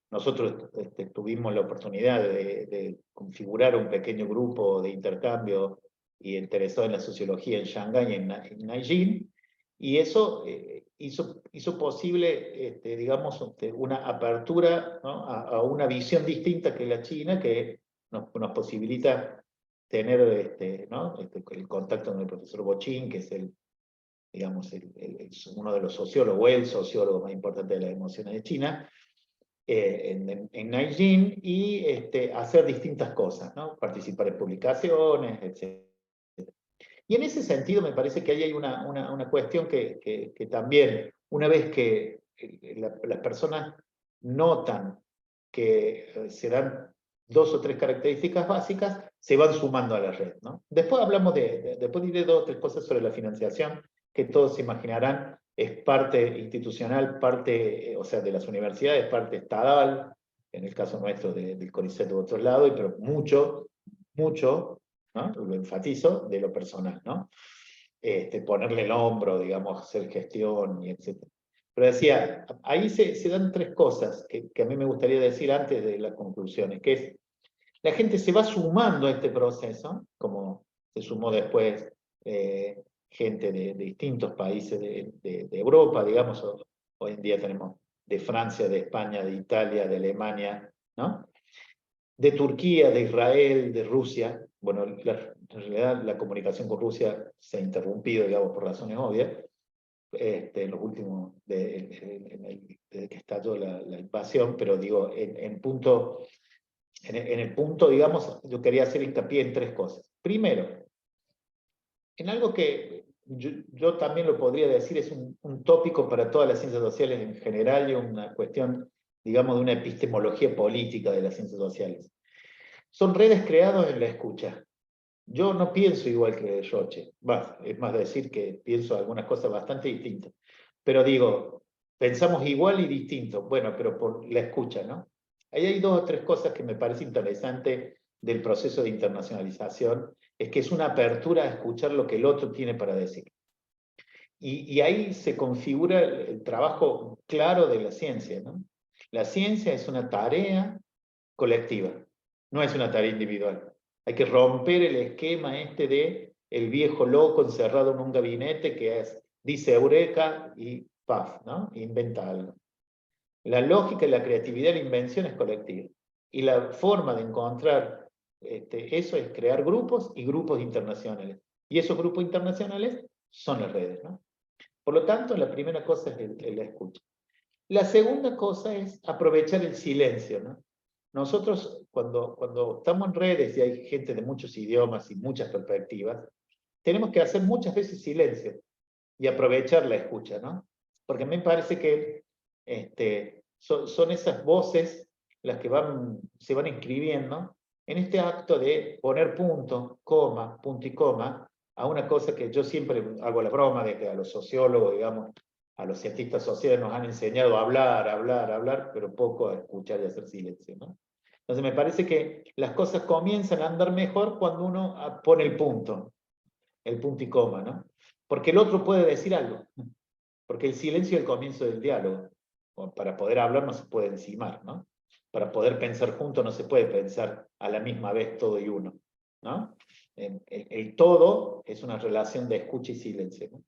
Nosotros tuvimos la oportunidad de configurar un pequeño grupo de intercambio y interesado en la sociología en Shanghái y en Nanjing, y eso hizo posible, digamos, una apertura, ¿no? a una visión distinta que la China, que nos posibilita tener ¿no? el contacto con el profesor Bochín, que es digamos, uno de los sociólogos, o el sociólogo más importante de las emociones de China, en Nanjing, y hacer distintas cosas, ¿no? Participar en publicaciones, etc. Y en ese sentido me parece que ahí hay una cuestión que también, una vez que las personas notan que se dan 2 o 3 características básicas, se van sumando a la red, ¿no? Después hablamos después diré 2 o 3 cosas sobre la financiación, que todos se imaginarán, es parte institucional, parte, o sea, de las universidades, parte estatal, en el caso nuestro del CONICET u otros lados, pero mucho, ¿no? Lo enfatizo, de lo personal, ¿no? ponerle el hombro, digamos, hacer gestión, y etc. Pero decía, ahí se dan tres cosas que a mí me gustaría decir antes de las conclusiones, que es, la gente se va sumando a este proceso, como se sumó después gente de distintos países de Europa, digamos, hoy en día tenemos de Francia, de España, de Italia, de Alemania, ¿no? De Turquía, de Israel, de Rusia. Bueno, en realidad la comunicación con Rusia se ha interrumpido, digamos, por razones obvias, en los últimos, desde que estalló la invasión, pero digo, en el punto, digamos, yo quería hacer hincapié en tres cosas. Primero, en algo que yo también lo podría decir, es un tópico para todas las ciencias sociales en general y una cuestión, digamos, de una epistemología política de las ciencias sociales. Son redes creadas en la escucha. Yo no pienso igual que Roche, es más decir que pienso algunas cosas bastante distintas. Pero digo, pensamos igual y distinto, bueno, pero por la escucha, ¿no? Ahí hay dos o tres cosas que me parece interesante del proceso de internacionalización, es que es una apertura a escuchar lo que el otro tiene para decir. Y ahí se configura el trabajo claro de la ciencia, ¿no? La ciencia es una tarea colectiva, no es una tarea individual. Hay que romper el esquema de el viejo loco encerrado en un gabinete que dice eureka y paf, ¿no? Inventa algo. La lógica y la creatividad de la invención es colectiva. Y la forma de encontrar eso es crear grupos y grupos internacionales. Y esos grupos internacionales son las redes, ¿no? Por lo tanto, la primera cosa es la escucha. La segunda cosa es aprovechar el silencio, ¿no? Nosotros, cuando estamos en redes y hay gente de muchos idiomas y muchas perspectivas, tenemos que hacer muchas veces silencio y aprovechar la escucha, ¿no? Porque a mí me parece que son esas voces las que se van inscribiendo en este acto de poner punto y coma, a una cosa que yo siempre hago la broma de que a los sociólogos, digamos, a los cientistas sociales nos han enseñado a hablar, pero poco a escuchar y a hacer silencio, ¿no? Entonces me parece que las cosas comienzan a andar mejor cuando uno pone el punto y coma, ¿no? Porque el otro puede decir algo, porque el silencio es el comienzo del diálogo. Para poder hablar no se puede encimar, ¿no? Para poder pensar juntos no se puede pensar a la misma vez todo y uno, ¿no? El todo es una relación de escucha y silencio, ¿no?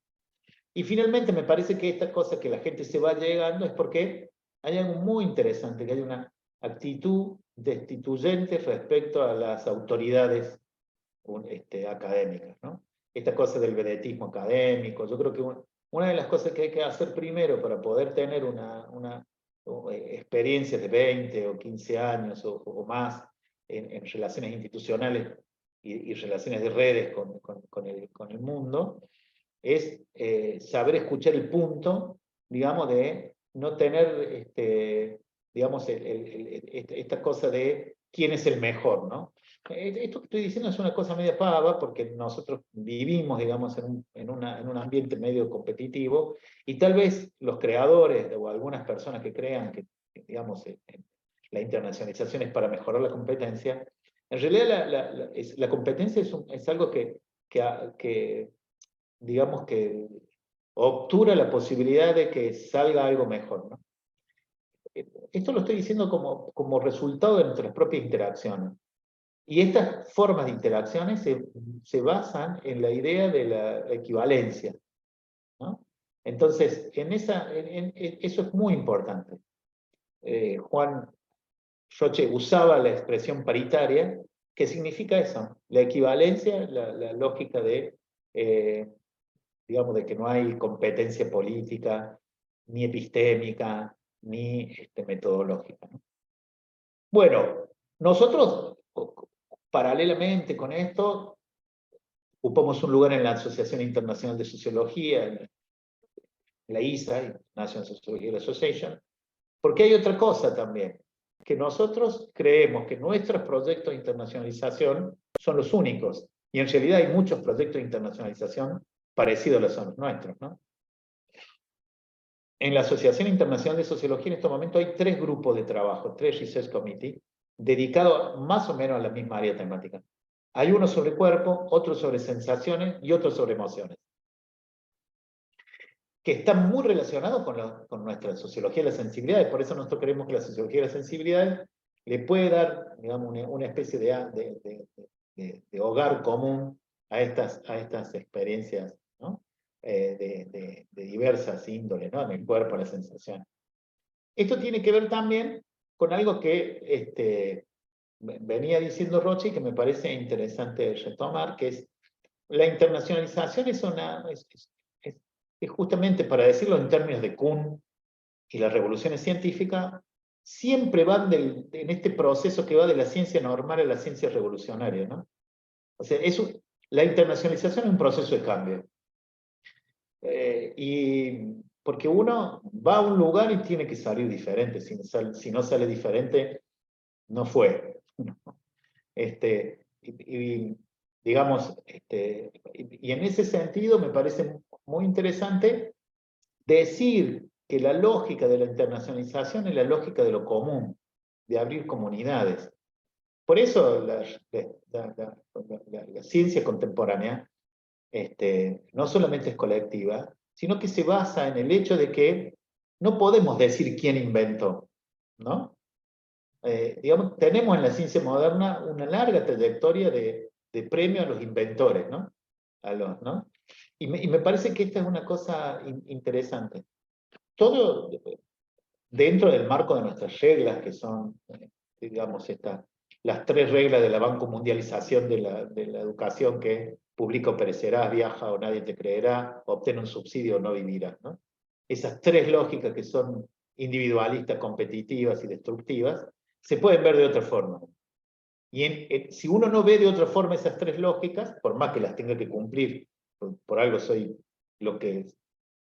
Y finalmente me parece que esta cosa que la gente se va llegando es porque hay algo muy interesante, que hay una actitud destituyente respecto a las autoridades académicas, ¿no? Esta cosa del vedetismo académico, yo creo que una de las cosas que hay que hacer primero para poder tener una experiencia de 20 o 15 años o más en relaciones institucionales y relaciones de redes con el mundo, es saber escuchar el punto, digamos, de no tener, digamos, esta cosa de quién es el mejor, ¿no? Esto que estoy diciendo es una cosa media pava, porque nosotros vivimos, digamos, en un ambiente medio competitivo, y tal vez los creadores o algunas personas que crean que digamos, la internacionalización es para mejorar la competencia, en realidad la competencia es algo que digamos que obtura la posibilidad de que salga algo mejor, ¿no? Esto lo estoy diciendo como resultado de nuestras propias interacciones. Y estas formas de interacciones se basan en la idea de la equivalencia, ¿no? Entonces, eso es muy importante. Juan Roche usaba la expresión paritaria, que significa eso, la equivalencia, la lógica de digamos, de que no hay competencia política, ni epistémica, ni metodológica, ¿no? Bueno, nosotros, paralelamente con esto, ocupamos un lugar en la Asociación Internacional de Sociología, en la ISA, National Sociological Association, porque hay otra cosa también, que nosotros creemos que nuestros proyectos de internacionalización son los únicos, y en realidad hay muchos proyectos de internacionalización parecidos a los nuestros, ¿no? En la Asociación Internacional de Sociología en este momento hay 3 grupos de trabajo, 3 Research Committee, dedicados más o menos a la misma área temática. Hay uno sobre cuerpo, otro sobre sensaciones y otro sobre emociones. que está muy relacionado con nuestra sociología de las sensibilidades. Por eso nosotros creemos que la sociología de las sensibilidades le puede dar, digamos, una especie de hogar común a estas experiencias, ¿no? De diversas índoles, ¿no? En el cuerpo, la sensación. Esto tiene que ver también con algo que venía diciendo Roche y que me parece interesante retomar, que es la internacionalización es justamente, para decirlo en términos de Kuhn y las revoluciones científicas, siempre van en este proceso que va de la ciencia normal a la ciencia revolucionaria, ¿no? O sea, la internacionalización es un proceso de cambio. Y porque uno va a un lugar y tiene que salir diferente. Si no sale diferente, no fue. Digamos, y en ese sentido me parece muy interesante decir que la lógica de la internacionalización es la lógica de lo común, de abrir comunidades. Por eso la ciencia contemporánea no solamente es colectiva, sino que se basa en el hecho de que no podemos decir quién inventó, ¿no? Digamos, tenemos en la ciencia moderna una larga trayectoria de premio a los inventores, ¿no? ¿no? Y me parece que esta es una cosa interesante. Todo dentro del marco de nuestras reglas, que son, digamos, las 3 reglas de la Banco Mundialización de la educación, que publica o perecerás, viaja o nadie te creerá, obtén un subsidio o no vivirás, ¿no? Esas 3 lógicas que son individualistas, competitivas y destructivas, se pueden ver de otra forma. Y si uno no ve de otra forma esas 3 lógicas, por más que las tenga que cumplir, por algo soy lo que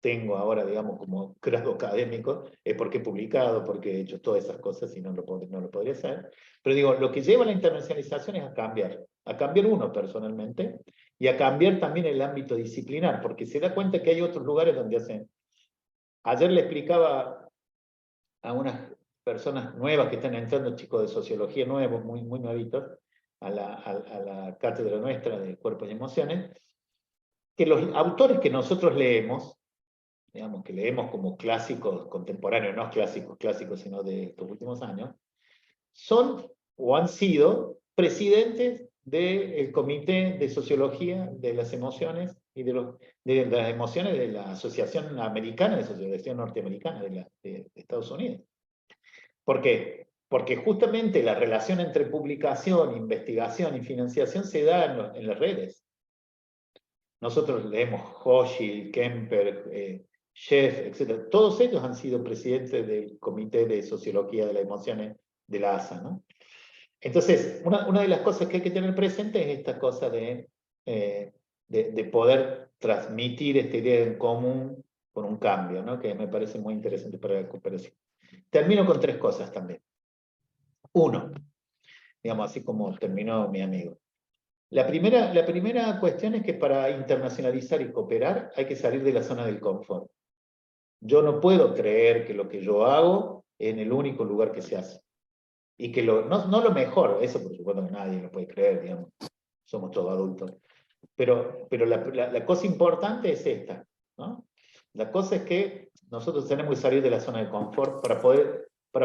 tengo ahora, digamos, como grado académico, es porque he publicado, porque he hecho todas esas cosas y no lo podría hacer. Pero digo, lo que lleva a la internacionalización es a cambiar uno personalmente, y a cambiar también el ámbito disciplinar, porque se da cuenta que hay otros lugares donde hacen. Ayer le explicaba a unas personas nuevas que están entrando, chicos de sociología nuevos, muy, muy nuevitos, a la cátedra nuestra de cuerpos y emociones, que los autores que nosotros leemos, digamos, que leemos como clásicos contemporáneos, no clásicos, sino de estos últimos años, son o han sido presidentes del Comité de Sociología de las Emociones y de las emociones de la Asociación Americana de Sociología Norteamericana de Estados Unidos. ¿Por qué? Porque justamente la relación entre publicación, investigación y financiación se da en las redes. Nosotros leemos Hochschild, Kemper, Sheff, etc. Todos ellos han sido presidentes del Comité de Sociología de las Emociones de la ASA, ¿no? Entonces, una de las cosas que hay que tener presente es esta cosa de poder transmitir esta idea en común con un cambio, ¿no? Que me parece muy interesante para la cooperación. Termino con 3 cosas también. 1, digamos, así como terminó mi amigo. La primera cuestión es que para internacionalizar y cooperar hay que salir de la zona del confort. Yo no puedo creer que lo que yo hago es en el único lugar que se hace. Y que no lo mejor, eso por supuesto que nadie lo puede creer, digamos, somos todos adultos. Pero la cosa importante es esta, ¿no? La cosa es que nosotros tenemos que salir de la zona de confort para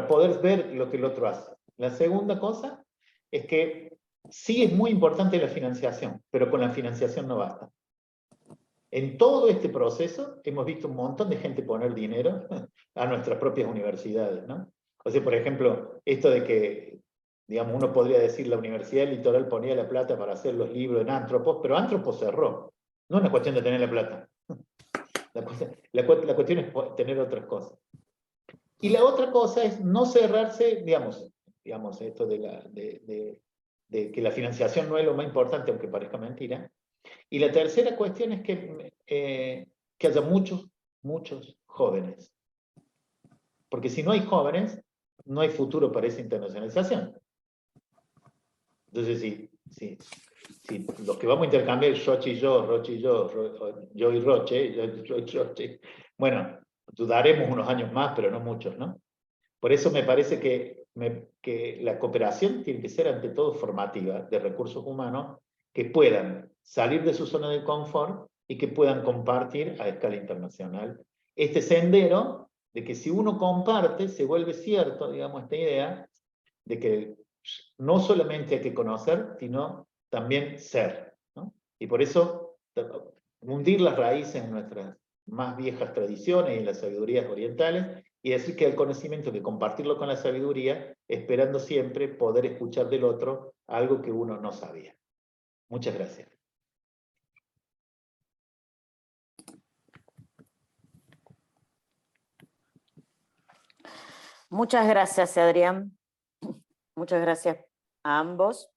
poder ver lo que el otro hace. La segunda cosa es que sí es muy importante la financiación, pero con la financiación no basta. En todo este proceso hemos visto un montón de gente poner dinero a nuestras propias universidades, ¿no? O sea, por ejemplo, esto de que, digamos, uno podría decir la Universidad del Litoral ponía la plata para hacer los libros en Antropos, pero Antropos cerró. No es una cuestión de tener la plata. La cuestión es tener otras cosas. Y la otra cosa es no cerrarse, digamos esto de que la financiación no es lo más importante, aunque parezca mentira. Y la tercera cuestión es que haya muchos jóvenes. Porque si no hay jóvenes, no hay futuro para esa internacionalización. Entonces, si los que vamos a intercambiar, Roche y yo y Roche, bueno, dudaremos unos años más, pero no muchos, ¿no? Por eso me parece que la cooperación tiene que ser ante todo formativa, de recursos humanos, que puedan salir de su zona de confort y que puedan compartir a escala internacional este sendero de que si uno comparte, se vuelve cierto, digamos, esta idea de que no solamente hay que conocer, sino también ser, ¿no? Y por eso, hundir las raíces en nuestras más viejas tradiciones y en las sabidurías orientales, y decir que el conocimiento hay que compartirlo con la sabiduría, esperando siempre poder escuchar del otro algo que uno no sabía. Muchas gracias. Muchas gracias, Adrián. Muchas gracias a ambos.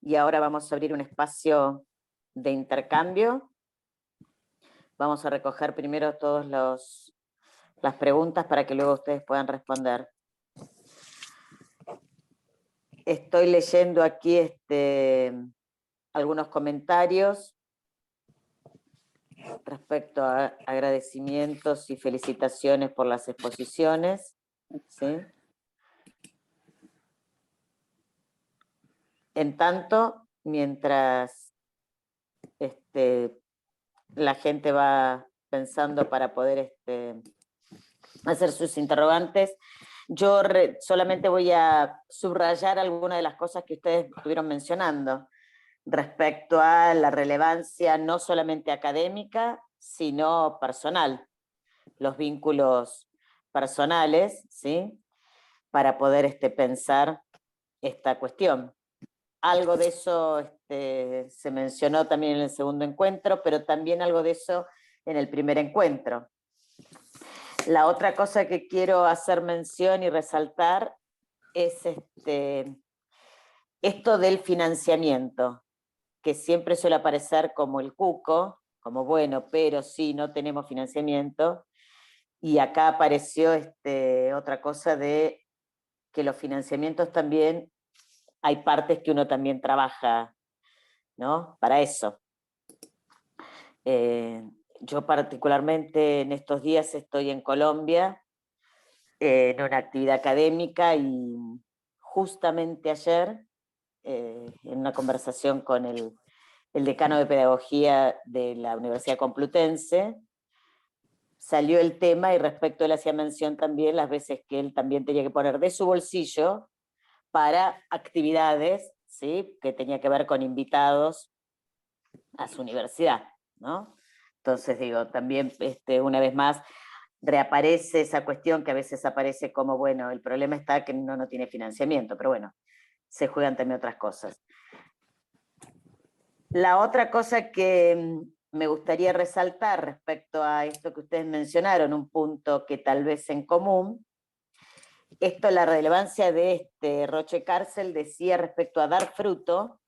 Y ahora vamos a abrir un espacio de intercambio. Vamos a recoger primero todas las preguntas para que luego ustedes puedan responder. Estoy leyendo aquí algunos comentarios respecto a agradecimientos y felicitaciones por las exposiciones, ¿sí? En tanto, mientras la gente va pensando para poder hacer sus interrogantes, yo solamente voy a subrayar algunas de las cosas que ustedes estuvieron mencionando respecto a la relevancia no solamente académica, sino personal, los vínculos personales, ¿sí? Para poder pensar esta cuestión. Algo de eso se mencionó también en el segundo encuentro, pero también algo de eso en el primer encuentro. La otra cosa que quiero hacer mención y resaltar es esto del financiamiento, que siempre suele aparecer como el cuco, como bueno, pero sí, no tenemos financiamiento, y acá apareció otra cosa de que los financiamientos también, hay partes que uno también trabaja, ¿no? Para eso. Yo particularmente en estos días estoy en Colombia, en una actividad académica, y justamente ayer, en una conversación con el decano de Pedagogía de la Universidad Complutense, salió el tema, y respecto a él hacía mención también las veces que él también tenía que poner de su bolsillo para actividades, ¿sí? Que tenía que ver con invitados a su universidad, ¿no? Entonces digo, también una vez más reaparece esa cuestión que a veces aparece como, bueno, el problema está que uno no tiene financiamiento, pero bueno, se juegan también otras cosas. La otra cosa que me gustaría resaltar respecto a esto que ustedes mencionaron, un punto que tal vez en común, esto, la relevancia de Roche Cárcel decía respecto a dar fruto,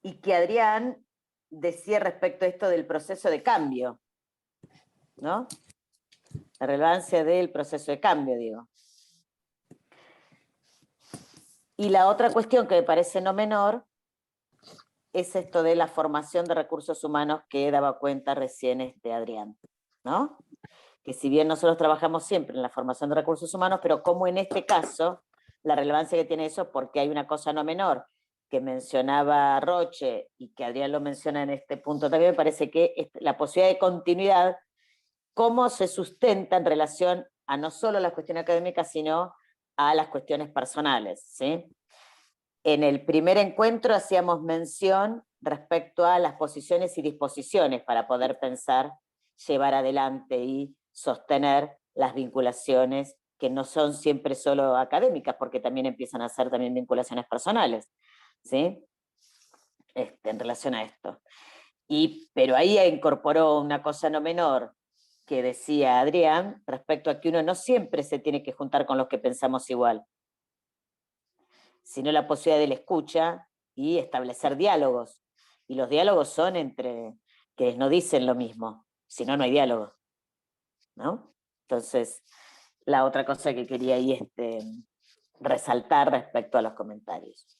y que Adrián decía respecto a esto del proceso de cambio, ¿no? La relevancia del proceso de cambio, digo. Y la otra cuestión que me parece no menor es esto de la formación de recursos humanos que daba cuenta recién Adrián, ¿no? Que si bien nosotros trabajamos siempre en la formación de recursos humanos, pero como en este caso, la relevancia que tiene eso, porque hay una cosa no menor que mencionaba Roche y que Adrián lo menciona en este punto también, me parece que la posibilidad de continuidad, cómo se sustenta en relación a no solo las cuestiones académicas, sino a las cuestiones personales, ¿sí? En el primer encuentro hacíamos mención respecto a las posiciones y disposiciones para poder pensar, llevar adelante y sostener las vinculaciones que no son siempre solo académicas, porque también empiezan a ser también vinculaciones personales, ¿sí? En relación a esto. Pero ahí incorporó una cosa no menor que decía Adrián respecto a que uno no siempre se tiene que juntar con los que pensamos igual, sino la posibilidad de la escucha y establecer diálogos. Y los diálogos son entre quienes no dicen lo mismo, si no, no hay diálogo, ¿no? Entonces, la otra cosa que quería ahí resaltar respecto a los comentarios.